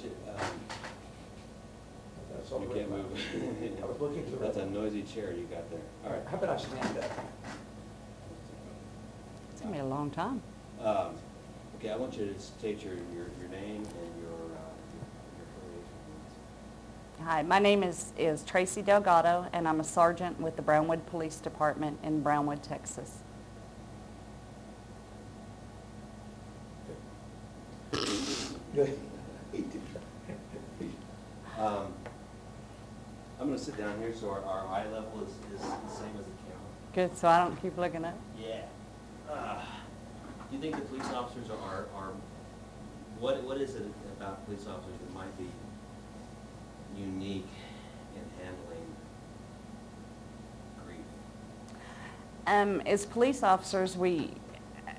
you, That's all you right. can't move. I was looking through That's it. a noisy chair you got there. All right. How about I stand up? It's going to be a long time. Okay, I want you to state your name and your affiliation. Hi, my name is Tracy Delgatto, and I'm a sergeant with the Brownwood Police Department in Brownwood, Texas. Good. I'm going to sit down here so our eye level is the same as the camera. Good, so I don't keep looking up. Yeah. Do you think the police officers are what is it about police officers that might be unique in handling grief? As police officers, we,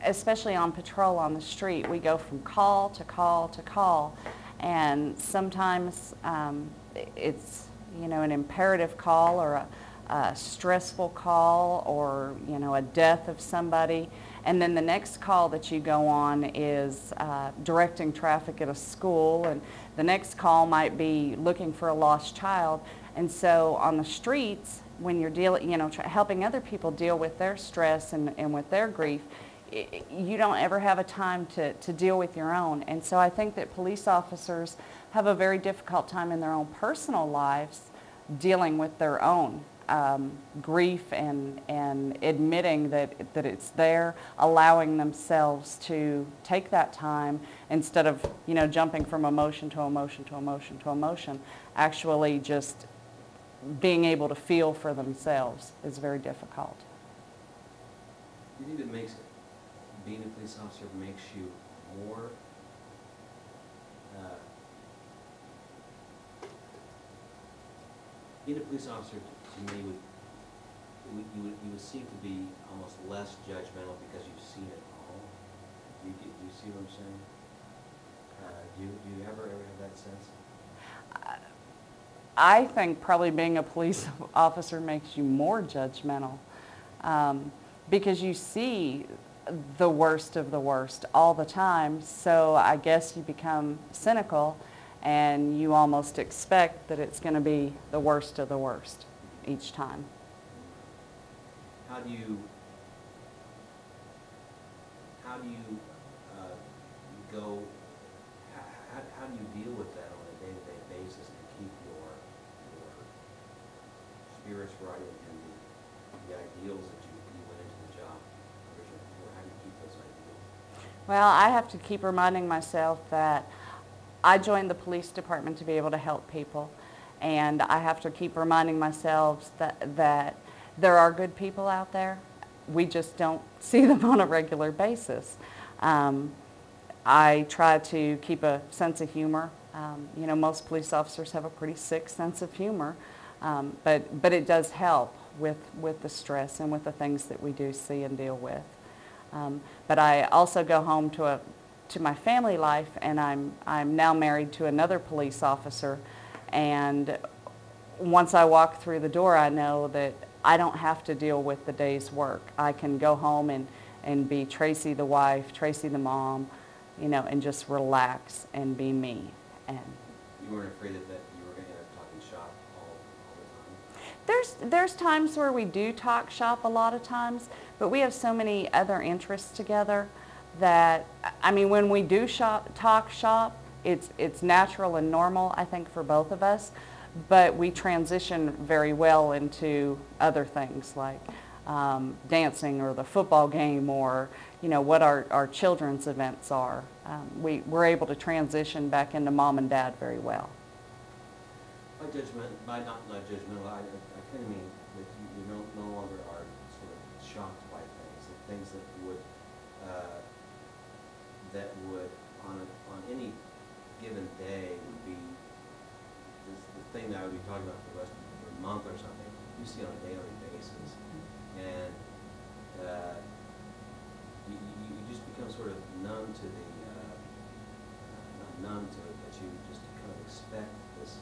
especially on patrol on the street, we go from call to call to call, and sometimes it's, you know, an imperative call or a stressful call, or, you know, a death of somebody, and then the next call that you go on is directing traffic at a school, and the next call might be looking for a lost child. And so on the streets, when you're dealing, you know, helping other people deal with their stress and with their grief, you don't ever have a time to deal with your own. And so I think that police officers have a very difficult time in their own personal lives dealing with their own grief and admitting that it's there, allowing themselves to take that time instead of, you know, jumping from emotion to emotion to emotion to emotion. Actually just being able to feel for themselves is very difficult. Do you think that being a police officer makes you more being a police officer to me you would seem to be almost less judgmental because you've seen it all. Do you see what I'm saying? Do you ever have that sense? I think probably being a police officer makes you more judgmental because you see the worst of the worst all the time. So I guess you become cynical and you almost expect that it's going to be the worst of the worst each time. How do you go? How do you deal with that on a day-to-day basis to keep your spirits right and the ideals that you went into the job originally for? How do you keep those ideals? Well, I have to keep reminding myself that I joined the police department to be able to help people, and I have to keep reminding myself that there are good people out there. We just don't see them on a regular basis. I try to keep a sense of humor. You know, most police officers have a pretty sick sense of humor, but it does help with the stress and with the things that we do see and deal with. But I also go home to my family life, and I'm now married to another police officer, and once I walk through the door, I know that I don't have to deal with the day's work. I can go home and be Tracy the wife, Tracy the mom, you know, and just relax and be me. And you weren't afraid that you were going to end up talking shop all the time? There's times where we do talk shop a lot of times, but we have so many other interests together that, I mean, when we do talk shop, it's natural and normal, I think, for both of us, but we transition very well into other things like dancing or the football game, or, you know, what our children's events are. We're able to transition back into mom and dad very well. By not judgmental, I kind of mean that you no longer are sort of shocked by things that would on any given day would be the thing that I would be talking about for the rest of the month or something. You see on a daily basis, and you just become sort of numb to the not numb to it, but you just kind of expect this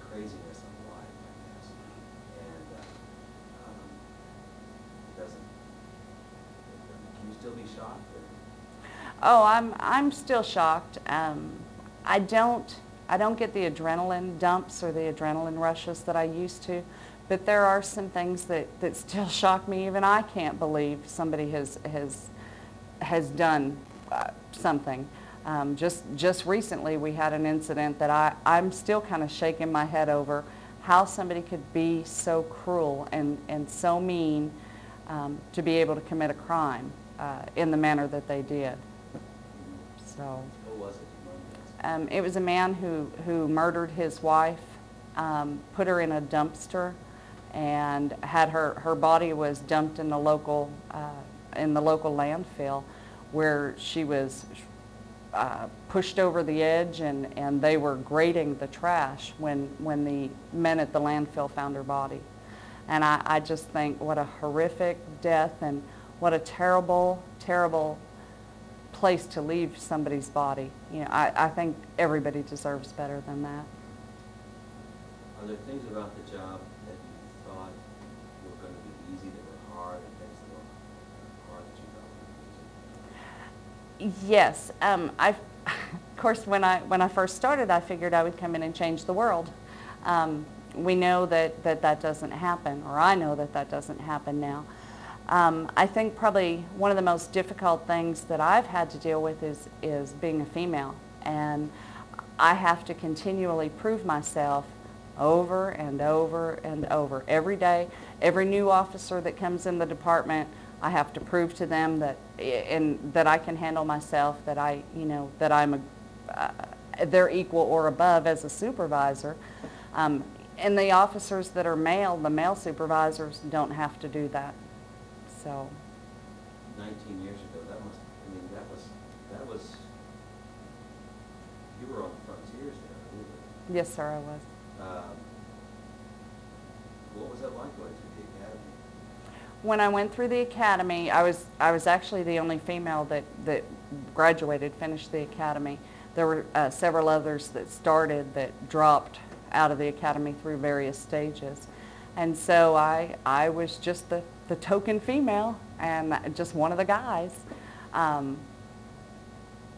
craziness of life, I guess, and it doesn't. Can you still be shocked? Or? Oh, I'm still shocked. I don't get the adrenaline dumps or the adrenaline rushes that I used to, but there are some things that still shock me. Even I can't believe somebody has done something. Just recently we had an incident that I'm still kind of shaking my head over how somebody could be so cruel and so mean to be able to commit a crime in the manner that they did. So. What was it? Do you mind asking? It was a man who murdered his wife, put her in a dumpster, and had her body was dumped in the local landfill, where she was pushed over the edge, and they were grading the trash when the men at the landfill found her body. And I just think what a horrific death, and what a terrible, terrible place to leave somebody's body. You know, I think everybody deserves better than that. Are there things about the job that you thought were going to be easy that were hard, and things that were hard that you thought were easy? Yes. Of course, when I first started, I figured I would come in and change the world. We know that doesn't happen, or I know that doesn't happen now. I think probably one of the most difficult things that I've had to deal with is being a female, and I have to continually prove myself over and over and over. Every day, every new officer that comes in the department, I have to prove to them that I can handle myself, that that I'm their equal or above as a supervisor. And the officers that are male, the male supervisors, don't have to do that. So. 19 years ago, that was, you were on the frontiers there, weren't you? Yes, sir, I was. What was that like going through the academy? When I went through the academy, I was actually the only female that graduated, finished the academy. There were several others that started that dropped out of the academy through various stages. And so I was just the token female and just one of the guys.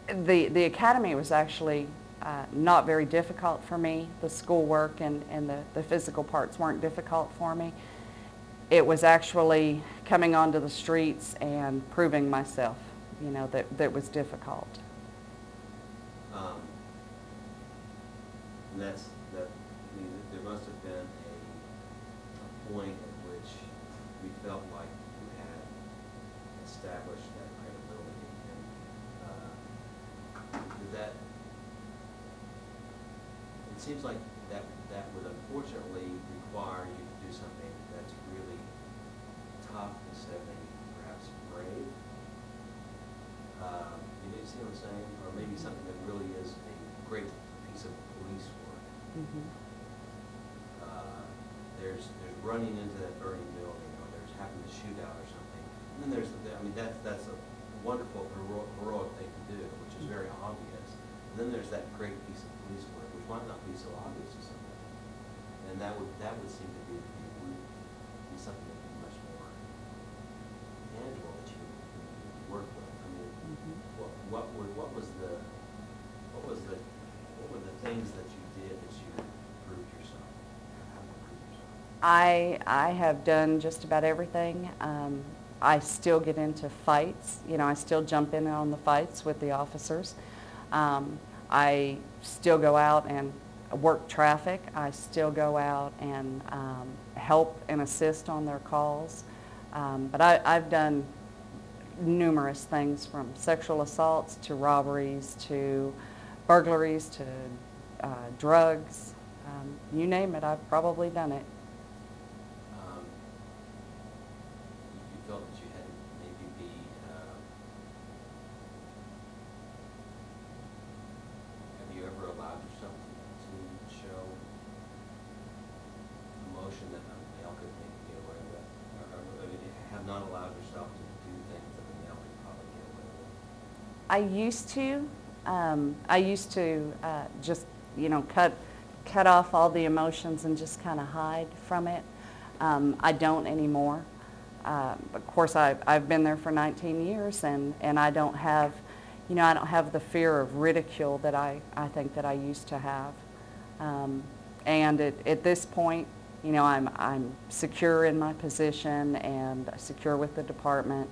The academy was actually not very difficult for me. The schoolwork and the physical parts weren't difficult for me. It was actually coming onto the streets and proving myself, that was difficult. And there must have been a point at which we felt like you had established that credibility, and it seems like that would unfortunately require you to do something that's really tough instead of maybe perhaps brave. You see what I'm saying? Or maybe something that really is a great piece of police work. Mm-hmm. There's running into that burning building, or there's having a shootout or something. And then that's a wonderful heroic thing to do, which is very obvious. And then there's that great piece of police work, which might not be so obvious to somebody. And that would seem to be something that would be much more tangible that you work with. I mean, Mm-hmm. what were the things that you did that you proved yourself? How did you prove yourself? I have done just about everything. I still get into fights. I still jump in on the fights with the officers. I still go out and work traffic. I still go out and help and assist on their calls. But I've done numerous things, from sexual assaults to robberies to burglaries to drugs. You name it, I've probably done it. You felt that you had to maybe be have you ever allowed yourself to show emotion that the male could maybe get away with? Or have not allowed yourself to do things that the male could probably get away with? I used to just, cut off all the emotions and just kind of hide from it. I don't anymore. Of course, I've been there for 19 years, and I don't have, you know, I don't have the fear of ridicule that I think that I used to have. And at this point, you know, I'm secure in my position and secure with the department.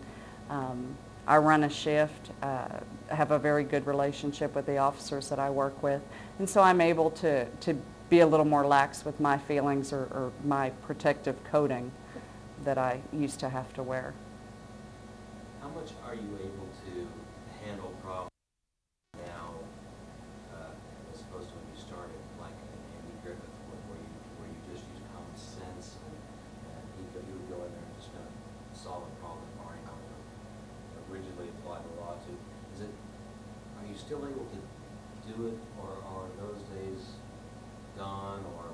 I run a shift, have a very good relationship with the officers that I work with, and so I'm able to be a little more lax with my feelings or my protective coating that I used to have to wear. How much are you able to handle problems now, as opposed to when you started, like in Andy Griffith, where you just use common sense and you would go in there and just kind of solve a problem, or you know, rigidly apply the law to? Are you still able to do it, or are those days gone, or?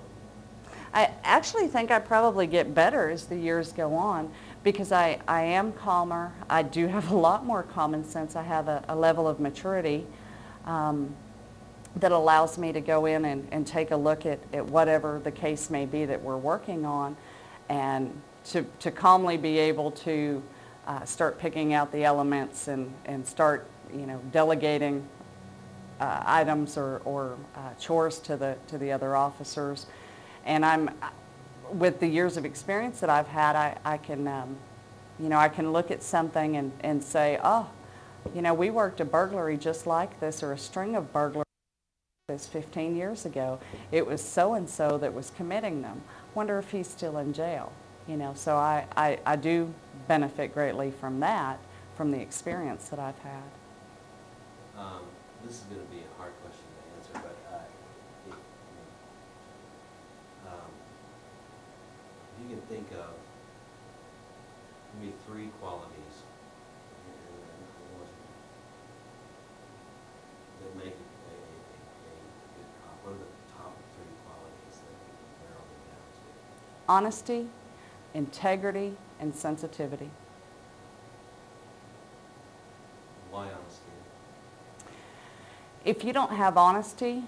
I actually think I probably get better as the years go on, because I am calmer. I do have a lot more common sense. I have a level of maturity that allows me to go in and take a look at whatever the case may be that we're working on, and to calmly be able to start picking out the elements and start, you know, delegating items or chores to the other officers. And with the years of experience that I've had, I can, you know, I can look at something and say, oh, you know, we worked a burglary just like this, or a string of burglaries like this 15 years ago. It was so-and-so that was committing them. Wonder if he's still in jail. You know, so I do benefit greatly from that, from the experience that I've had. This is going to be a hard question to answer, but you can think of maybe 3 qualities that make a good cop. What are the top 3 qualities that we narrow it down to? Honesty, integrity, and sensitivity. Why honesty? If you don't have honesty,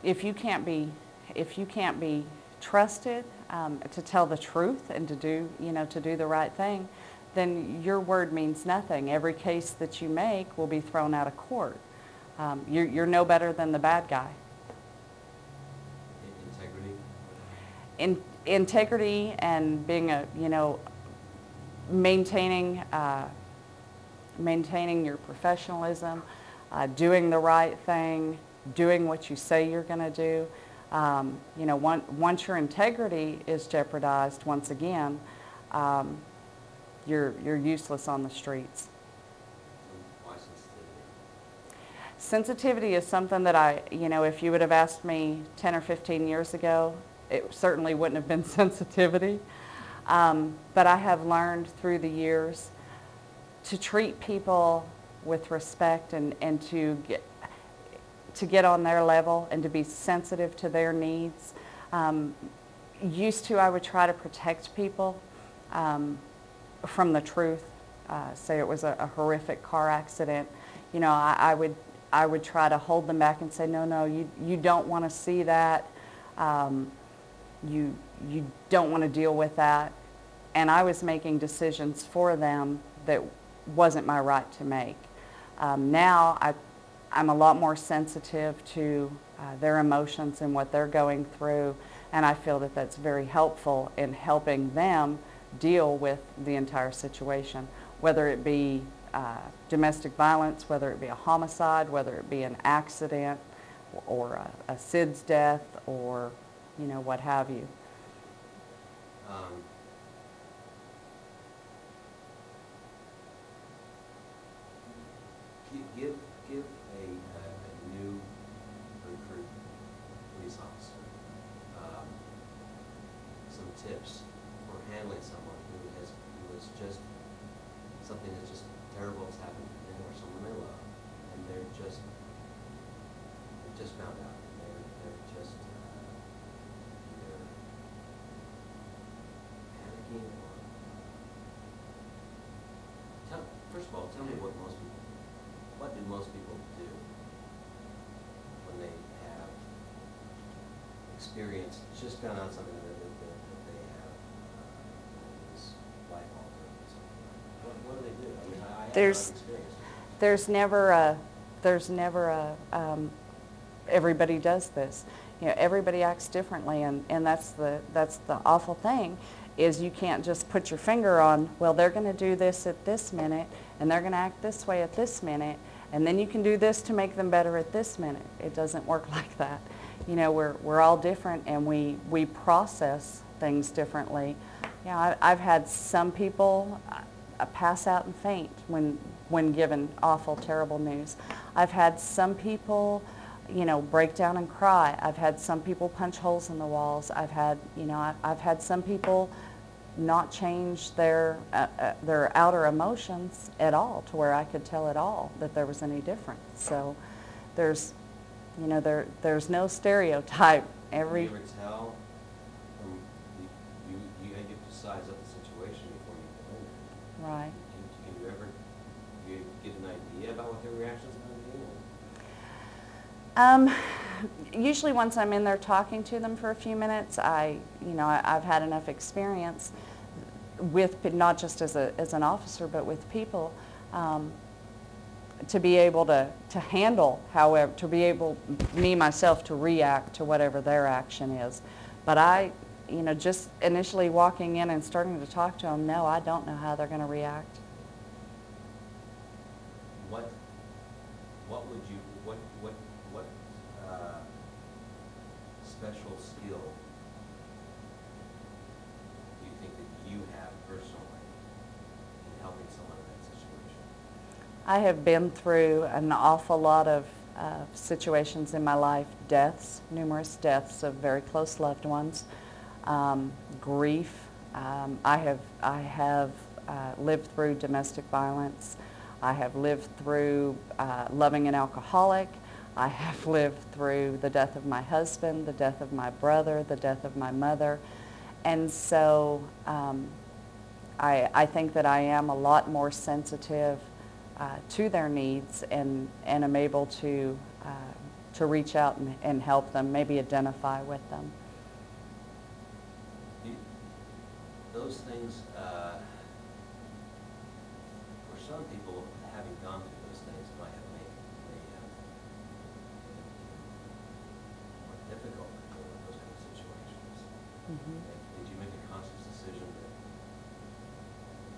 if you can't be trusted to tell the truth and to do the right thing, then your word means nothing. Every case that you make will be thrown out of court. You're no better than the bad guy. Integrity? Integrity and being maintaining your professionalism, doing the right thing, doing what you say you're going to do. You know, once your integrity is jeopardized, once again, you're useless on the streets. Why sensitivity? Sensitivity is something that if you would have asked me 10 or 15 years ago, it certainly wouldn't have been sensitivity. But I have learned through the years to treat people with respect and to get on their level and to be sensitive to their needs. Used to, I would try to protect people from the truth. Say it was a horrific car accident. You know, I would try to hold them back and say, no, you don't want to see that. You don't want to deal with that. And I was making decisions for them that wasn't my right to make. Now I'm a lot more sensitive to their emotions and what they're going through, and I feel that that's very helpful in helping them deal with the entire situation, whether it be domestic violence, whether it be a homicide, whether it be an accident or a SIDS death, or what have you. Give a new recruit police officer some tips for handling someone who is just something that's just terrible has happened to them or someone they love, and they just found out, and they're just either panicking or first of all, tell me what do most people do when they have experienced, just found out something that they have is life altering or something? What do they do? I mean, I have a lot of experience. there's never a, everybody does this. You know, everybody acts differently, and that's the awful thing, is you can't just put your finger on, well, they're going to do this at this minute, and they're going to act this way at this minute, and then you can do this to make them better at this minute. It doesn't work like that. You know, we're all different, and we process things differently. You know, I've had some people pass out and faint when given awful, terrible news. I've had some people, you know, break down and cry. I've had some people punch holes in the walls. I've had, you know, I've had some people not change their outer emotions at all, to where I could tell at all that there was any difference. So there's, you know, there's no stereotype. Can you ever tell from, you have to size up the situation before you go in there. Right. Can you ever get an idea about what their reaction's going to be? Usually once I'm in there talking to them for a few minutes, I've had enough experience with, not just as an officer, but with people, to be able to handle, however, to be able, me, myself, to react to whatever their action is. But you know, just initially walking in and starting to talk to them, no, I don't know how they're going to react. What would you, what special skill do you think that you have personally in helping someone in that situation? I have been through an awful lot of situations in my life, deaths, numerous deaths of very close loved ones, grief. I have lived through domestic violence. I have lived through loving an alcoholic. I have lived through the death of my husband, the death of my brother, the death of my mother. And so I think that I am a lot more sensitive to their needs, and am able to reach out and help them, maybe identify with them. Those things, for some people, having gone through those things might have made more difficult to deal with those kind of situations. Mm-hmm. Did you make a conscious decision that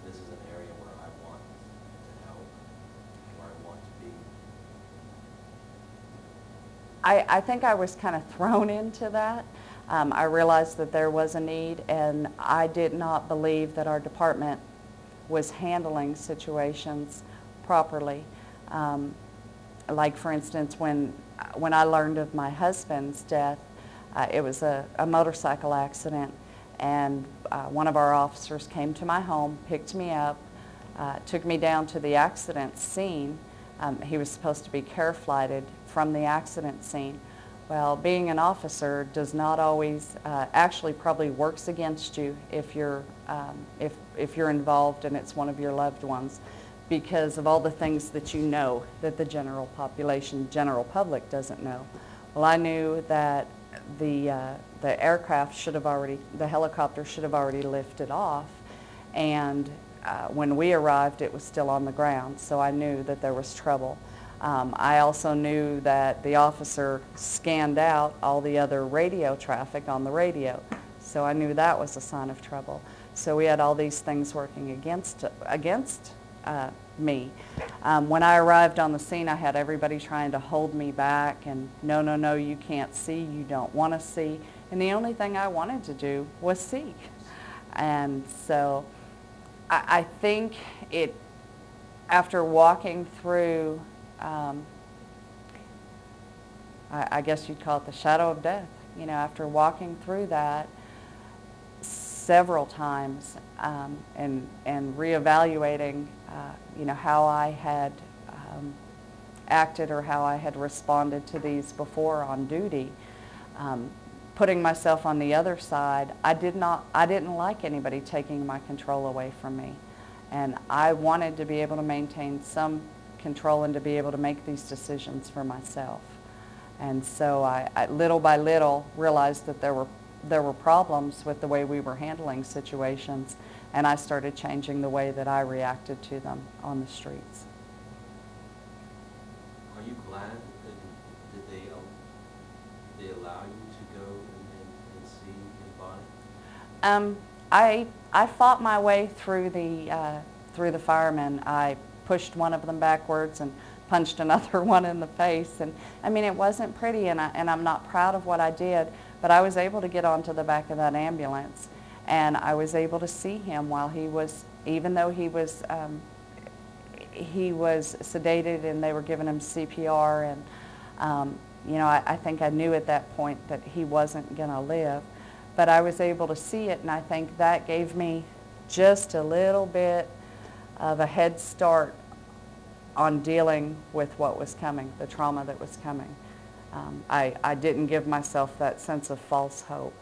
this is an area where I want to help, where I want to be? I think I was kind of thrown into that. I realized that there was a need, and I did not believe that our department was handling situations properly. Like, for instance, when I learned of my husband's death, it was a motorcycle accident, and one of our officers came to my home, picked me up, took me down to the accident scene. He was supposed to be care flighted from the accident scene. Well, being an officer does not always, actually probably works against you if you're involved and it's one of your loved ones, because of all the things that you know that the general population, general public doesn't know. Well, I knew that the aircraft should have already, the helicopter should have already lifted off, and when we arrived it was still on the ground, so I knew that there was trouble. I also knew that the officer scanned out all the other radio traffic on the radio, so I knew that was a sign of trouble. So we had all these things working against me. When I arrived on the scene, I had everybody trying to hold me back and, no, no, no, you can't see, you don't want to see. And the only thing I wanted to do was see. And so I think after walking through, I guess you'd call it the shadow of death, you know, after walking through that several times, and reevaluating, you know, how I had acted or how I had responded to these before on duty, putting myself on the other side, I didn't like anybody taking my control away from me, and I wanted to be able to maintain some control and to be able to make these decisions for myself. And so I little by little realized that there were problems with the way we were handling situations, and I started changing the way that I reacted to them on the streets. glad that, did they allow you to go and see his body? I fought my way through the firemen. I pushed one of them backwards and punched another one in the face. And I mean, it wasn't pretty, and I'm not proud of what I did, but I was able to get onto the back of that ambulance, and I was able to see him while he was, even though he was sedated and they were giving him CPR, and you know, I think I knew at that point that he wasn't going to live, but I was able to see it, and I think that gave me just a little bit of a head start on dealing with what was coming, the trauma that was coming. I didn't give myself that sense of false hope.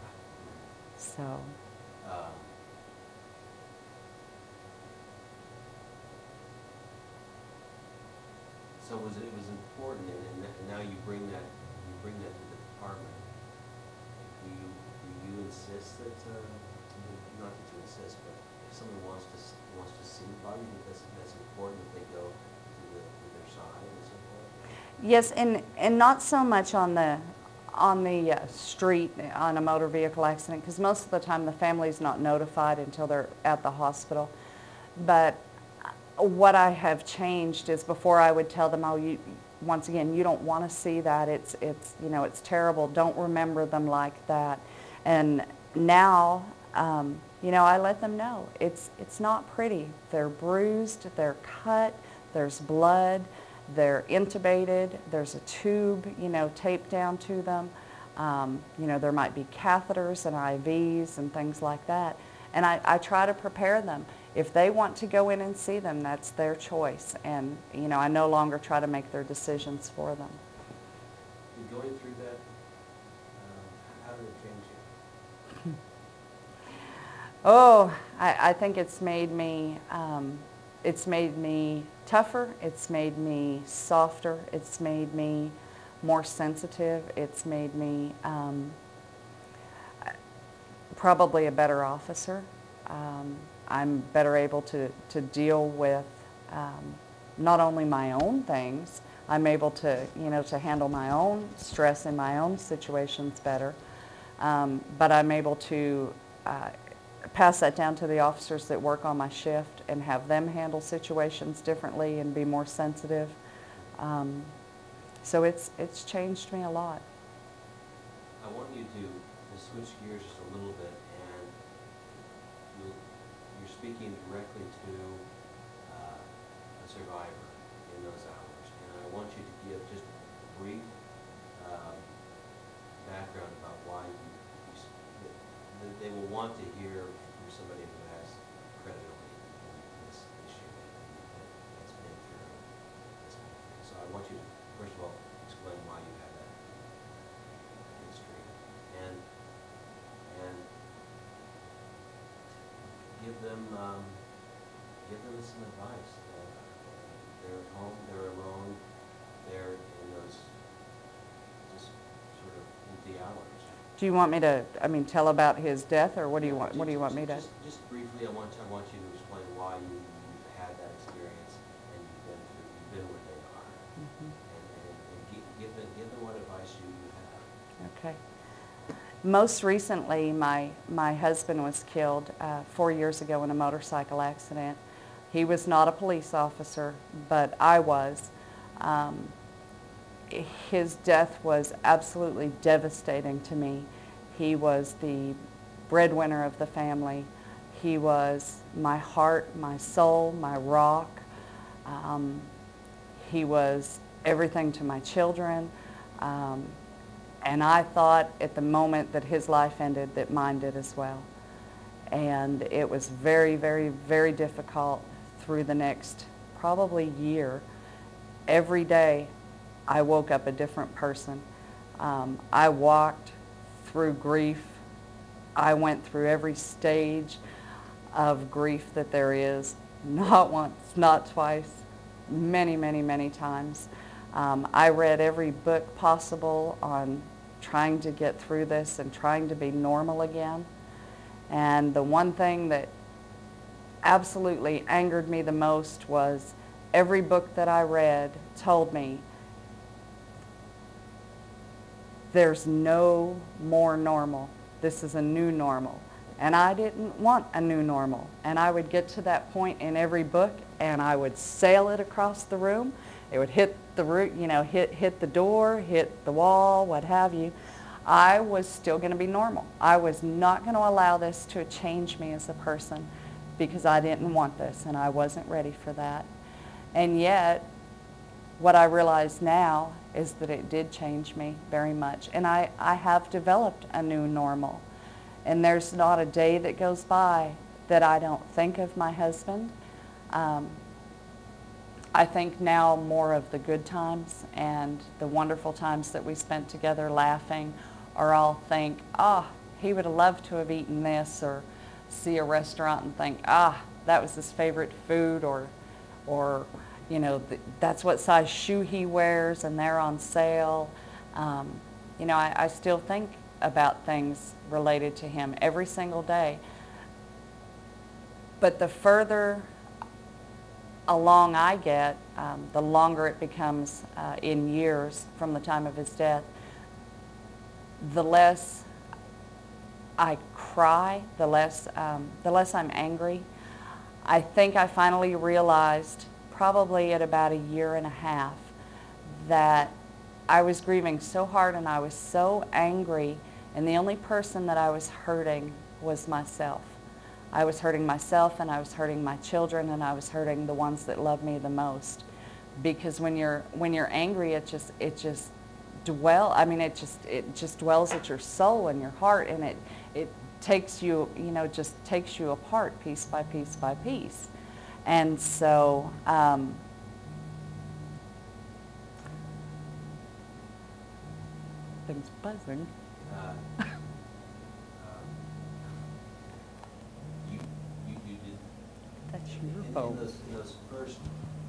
So. So it was important, and now you bring that to the department. Do you insist that, not that you insist, but if someone wants to see the body, that's important that they go to their side and so forth? Yes, and not so much on the street on a motor vehicle accident, because most of the time the family's not notified until they're at the hospital. But what I have changed is, before I would tell them, oh, once again, you don't want to see that. It's you know, it's terrible. Don't remember them like that. And now, you know, I let them know it's not pretty. They're bruised. They're cut. There's blood. They're intubated. There's a tube, you know, taped down to them. You know, there might be catheters and IVs and things like that. And I try to prepare them. If they want to go in and see them, that's their choice. And, you know, I no longer try to make their decisions for them. Going through that, how did it change you? Oh, I think it's made me tougher. It's made me softer. It's made me more sensitive. It's made me probably a better officer. I'm better able to deal with not only my own things. I'm able to, you know, to handle my own stress in my own situations better. But I'm able to pass that down to the officers that work on my shift and have them handle situations differently and be more sensitive. So it's changed me a lot. I want you to switch gears just a little bit, and you're speaking directly to a survivor in those hours. And I want you to give just a brief background about why they will want to hear from somebody who has credibility in this issue that's been through this whole thing. So I want you to, first of all, explain why you have that history, and give them some advice. They're at home, they're alone, they're in those just sort of empty hours. Do you want me to, tell about his death, or what do you want? What do you want me to? Just briefly, I want you to explain why you've had that experience and you've been where they are, Mm-hmm. and give them what advice you have. Okay. Most recently, my husband was killed 4 years ago in a motorcycle accident. He was not a police officer, but I was. His death was absolutely devastating to me. He was the breadwinner of the family. He was my heart, my soul, my rock. He was everything to my children. And I thought at the moment that his life ended that mine did as well. And it was very, very, very difficult through the next probably year. Every day I woke up a different person. I walked through grief. I went through every stage of grief that there is, not once, not twice, many, many, many times. I read every book possible on trying to get through this and trying to be normal again. And the one thing that absolutely angered me the most was every book that I read told me there's no more normal. This is a new normal. And I didn't want a new normal. And I would get to that point in every book, and I would sail it across the room. It would hit the hit the door, hit the wall, what have you. I was still going to be normal. I was not going to allow this to change me as a person, because I didn't want this, and I wasn't ready for that. And yet, what I realize now is that it did change me very much. And I have developed a new normal. And there's not a day that goes by that I don't think of my husband. I think now more of the good times and the wonderful times that we spent together laughing, or I'll think, he would have loved to have eaten this, or see a restaurant and think, that was his favorite food, or that's what size shoe he wears and they're on sale. I still think about things related to him every single day. But the further along I get, the longer it becomes in years from the time of his death, the less I cry, the less I'm angry. I think I finally realized, probably at about 1.5 years, that I was grieving so hard and I was so angry, and the only person that I was hurting was myself. I was hurting myself, and I was hurting my children, and I was hurting the ones that love me the most. Because when you're angry, it just dwells at your soul and your heart, and it takes you, just takes you apart piece by piece by piece. And so things buzzing. You did. That's your In phone. those first, I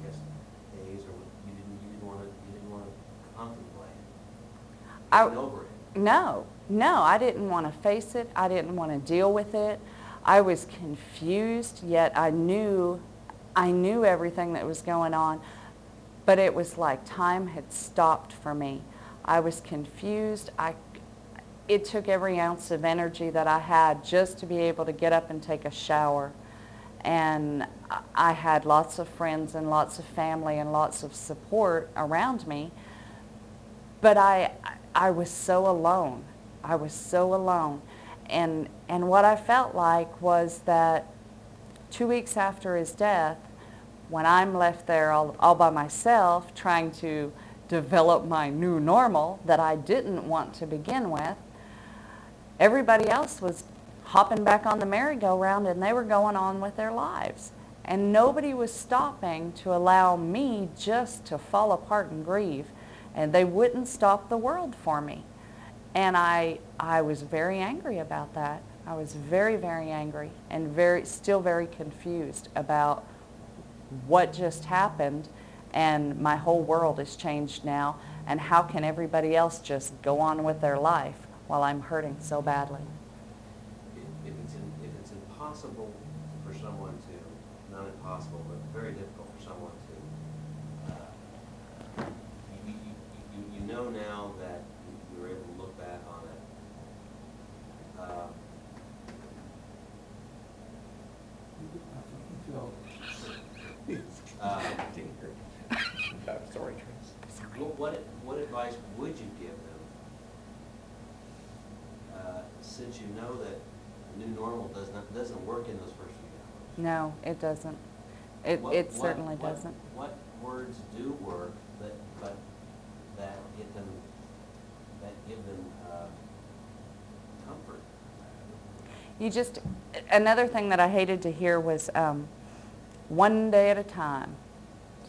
guess, days, or you didn't want to contemplate getting over it. No, I didn't want to face it. I didn't want to deal with it. I was confused, yet I knew everything that was going on, but it was like time had stopped for me. I was confused. It took every ounce of energy that I had just to be able to get up and take a shower. And I had lots of friends and lots of family and lots of support around me, but I was so alone. I was so alone. And what I felt like was that 2 weeks after his death, when I'm left there all by myself trying to develop my new normal that I didn't want to begin with, everybody else was hopping back on the merry-go-round, and they were going on with their lives. And nobody was stopping to allow me just to fall apart and grieve. And they wouldn't stop the world for me. And I was very angry about that. I was very, very angry, and still very confused about what just happened, and my whole world has changed now, and how can everybody else just go on with their life while I'm hurting so badly? If it's impossible for someone to, not impossible, but very difficult for someone to, you know now that you were able to look back on it. Sorry, Trace. What advice would you give them, since you know that the new normal doesn't work in those first few hours? No, it doesn't. It certainly doesn't. What words do work that give them comfort? Another thing that I hated to hear was one day at a time.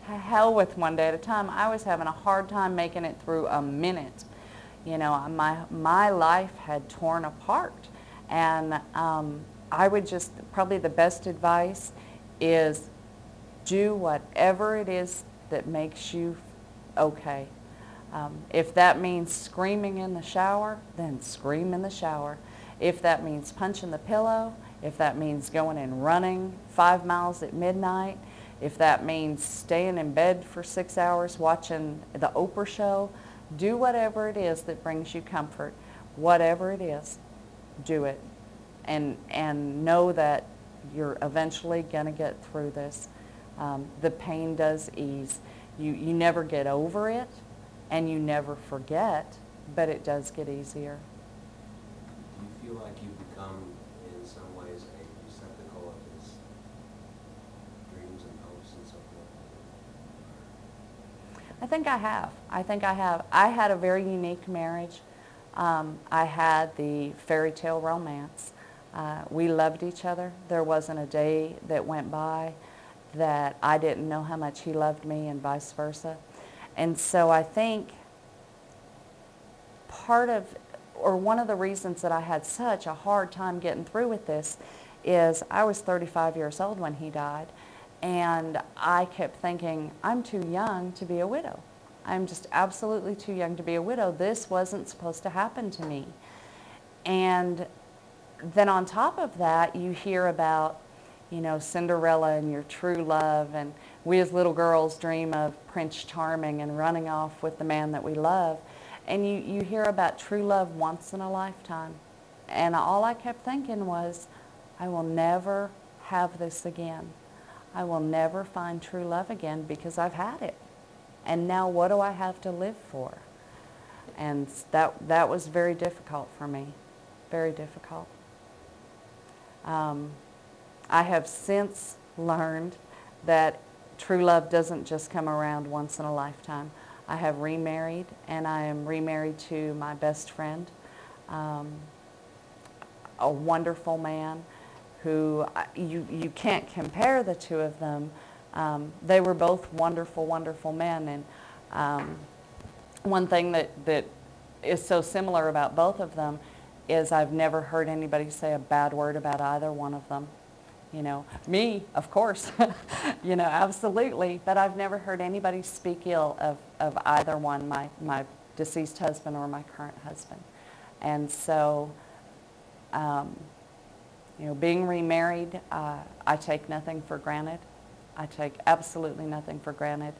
To hell with one day at a time. I was having a hard time making it through a minute. My life had torn apart. And I would probably the best advice is do whatever it is that makes you okay. If that means screaming in the shower, then scream in the shower. If that means punching the pillow, if that means going and running 5 miles at midnight, if that means staying in bed for 6 hours watching the Oprah show, Do whatever it is that brings you comfort. Whatever it is, do it. And know that you're eventually going to get through this. The pain does ease. You never get over it, and you never forget, but it does get easier. Do you feel like you've become, in some ways, a receptacle of his dreams and hopes and so forth? I think I have. I had a very unique marriage. I had the fairy tale romance. We loved each other. There wasn't a day that went by that I didn't know how much he loved me, and vice versa. And so I think one of the reasons that I had such a hard time getting through with this is I was 35 years old when he died, and I kept thinking, I'm too young to be a widow. I'm just absolutely too young to be a widow. This wasn't supposed to happen to me. And then on top of that, you hear about, Cinderella and your true love, and we as little girls dream of Prince Charming and running off with the man that we love. And you hear about true love once in a lifetime. And all I kept thinking was, I will never have this again. I will never find true love again because I've had it. And now what do I have to live for? And that was very difficult for me, very difficult. I have since learned that true love doesn't just come around once in a lifetime. I have remarried, and I am remarried to my best friend, a wonderful man who you can't compare the two of them. They were both wonderful, wonderful men. And one thing that is so similar about both of them is I've never heard anybody say a bad word about either one of them. Me, of course, absolutely, but I've never heard anybody speak ill of either one, my deceased husband or my current husband. And so, being remarried, I take nothing for granted. I take absolutely nothing for granted.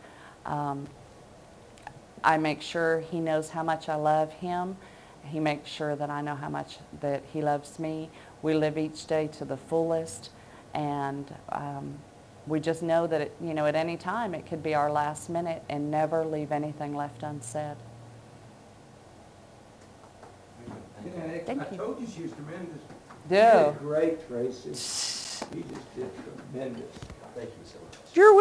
I make sure he knows how much I love him. He makes sure that I know how much that he loves me. We live each day to the fullest, and we just know that at any time it could be our last minute, and never leave anything left unsaid. Yeah, Thank I you. told you she was tremendous. Yeah. You did great, Tracy. You just did tremendous. Thank you so much. You're